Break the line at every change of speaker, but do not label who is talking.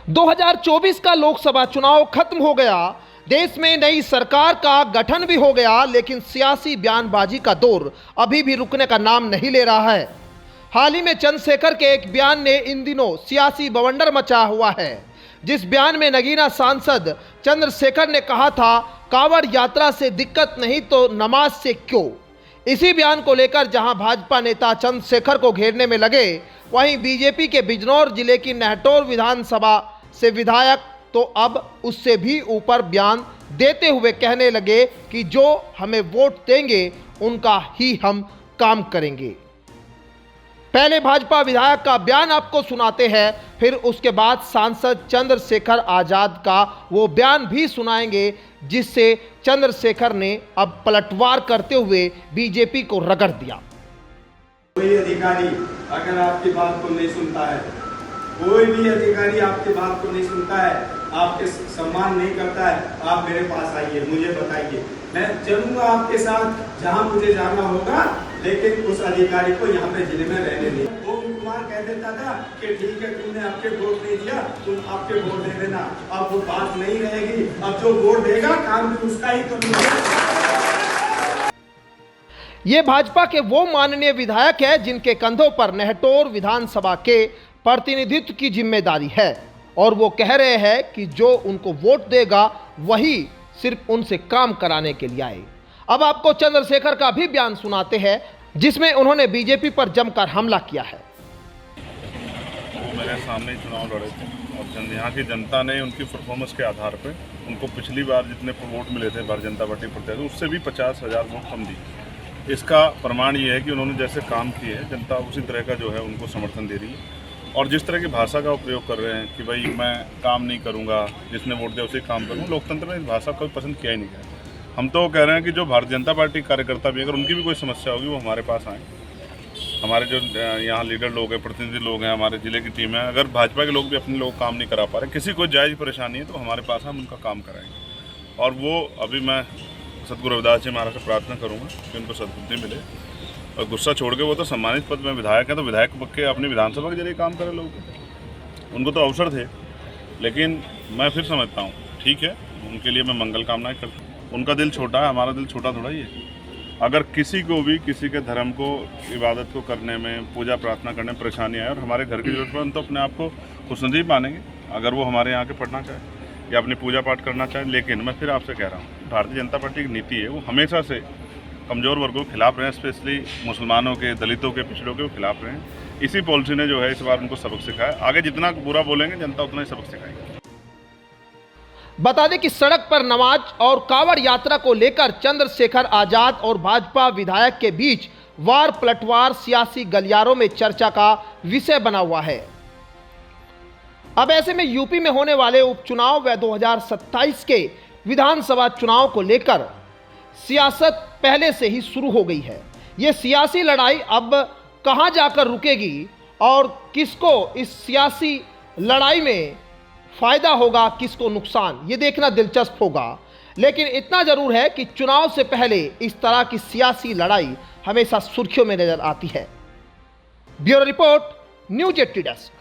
2024 का लोकसभा चुनाव खत्म हो गया। देश में नई सरकार का गठन भी हो गया, लेकिन सियासी बयानबाजी का दौर अभी भी रुकने का नाम नहीं ले रहा है। हाल ही में चंद्रशेखर के एक बयान ने इन दिनों सियासी बवंडर मचा हुआ है। जिस बयान में नगीना सांसद चंद्रशेखर ने कहा था, कांवड़ यात्रा से दिक्कत नहीं तो नमाज से क्यों। इसी बयान को लेकर जहां भाजपा नेता चंद्रशेखर को घेरने में लगे, वहीं बीजेपी के बिजनौर जिले की नहटौर विधानसभा से विधायक तो अब उससे भी ऊपर बयान देते हुए कहने लगे कि जो हमें वोट देंगे उनका ही हम काम करेंगे। पहले भाजपा विधायक का बयान आपको सुनाते हैं, फिर उसके बाद सांसद चंद्रशेखर आजाद का वो बयान भी सुनाएंगे, जिससे चंद्रशेखर ने अब पलटवार करते हुए बीजेपी को रगड़ दिया।
कोई अधिकारी अगर आपकी बात को नहीं सुनता है, कोई भी अधिकारी आपकी बात को नहीं सुनता है, आपके सम्मान नहीं करता है, आप मेरे पास आइए, मुझे बताइए, मैं चलूंगा आपके साथ जहां मुझे जाना होगा, लेकिन उस अधिकारी को यहाँ पे जिले में रहने नहीं। ओम कुमार कह देता था कि ठीक है, तुमने आपके वोट नहीं दिया, तुम आपके वोट दे देना। अब वो बात नहीं रहेगी, अब जो वोट देगा काम भी उसका ही करूंगा।
ये भाजपा के वो माननीय विधायक है जिनके कंधों पर नहटौर विधानसभा के प्रतिनिधित्व की जिम्मेदारी है, और वो कह रहे हैं कि जो उनको वोट देगा वही सिर्फ उनसे काम कराने के लिए आए। अब आपको चंद्रशेखर का भी बयान सुनाते हैं, जिसमें उन्होंने बीजेपी पर जमकर हमला किया है।
मेरे सामने ही चुनाव लड़े थे और यहाँ की जनता ने उनकी परफॉर्मेंस के आधार पर उनको पिछली बार जितने वोट मिले थे भारतीय जनता पार्टी प्रत्याशी, उससे भी 50,000 वोट कम दी। इसका प्रमाण ये है कि उन्होंने जैसे काम किए हैं, जनता उसी तरह का जो है उनको समर्थन दे रही है। और जिस तरह की भाषा का उपयोग कर रहे हैं कि भाई मैं काम नहीं करूंगा, जिसने वोट दिया उसे काम करूँ, लोकतंत्र में इस भाषा को पसंद किया ही नहीं गया। हम तो कह रहे हैं कि जो भारतीय जनता पार्टी कार्यकर्ता भी, अगर उनकी भी कोई समस्या होगी, वो हमारे पास आएँ। हमारे जो यहाँ लीडर लोग हैं, प्रतिनिधि लोग हैं, हमारे जिले की टीम है, अगर भाजपा के लोग भी अपने लोग काम नहीं करा पा रहे, किसी को जायज़ परेशानी है, तो हमारे पास हम उनका काम कराएंगे। और वो अभी मैं सदगुरु रविदास जी महाराज से प्रार्थना करूँगा कि उनको सद्बुद्धि मिले और गुस्सा छोड़ के, वो तो सम्मानित पद में विधायक है, तो विधायक के अपनी विधानसभा के जरिए काम करें लोग, उनको तो अवसर थे। लेकिन मैं फिर समझता हूँ, ठीक है, उनके लिए मैं मंगल कामनाएं करता हूँ। उनका दिल छोटा है, हमारा दिल छोटा थोड़ा ही है। अगर किसी को भी किसी के धर्म को, इबादत को करने में, पूजा प्रार्थना करने में परेशानी आए और हमारे घर की जरूरत पड़े, तो अपने आप को खुशनसीब मानेंगे अगर वो हमारे यहाँ के पढ़ना चाहे या अपनी पूजा पाठ करना चाहे। लेकिन मैं फिर आपसे कह रहा हूँ, भारतीय जनता पार्टी की नीति है, वो हमेशा से कमज़ोर वर्गों के खिलाफ रहे हैं, स्पेशली मुसलमानों के, दलितों के, पिछड़ों के खिलाफ रहे हैं। इसी पॉलिसी ने जो है इस बार उनको सबक सिखाया। आगे जितना बुरा बोलेंगे जनता उतना ही सबक सिखाएगी।
बता दें कि सड़क पर नमाज और कांवड़ यात्रा को लेकर चंद्रशेखर आजाद और भाजपा विधायक के बीच वार पलटवार सियासी गलियारों में चर्चा का विषय बना हुआ है। अब ऐसे में यूपी में होने वाले उपचुनाव व 2027 के विधानसभा चुनाव को लेकर सियासत पहले से ही शुरू हो गई है। ये सियासी लड़ाई अब कहां जाकर रुकेगी और किसको इस सियासी लड़ाई में फायदा होगा, किसको नुकसान, ये देखना दिलचस्प होगा। लेकिन इतना जरूर है कि चुनाव से पहले इस तरह की सियासी लड़ाई हमेशा सुर्खियों में नजर आती है। Bureau report, news 80 desk.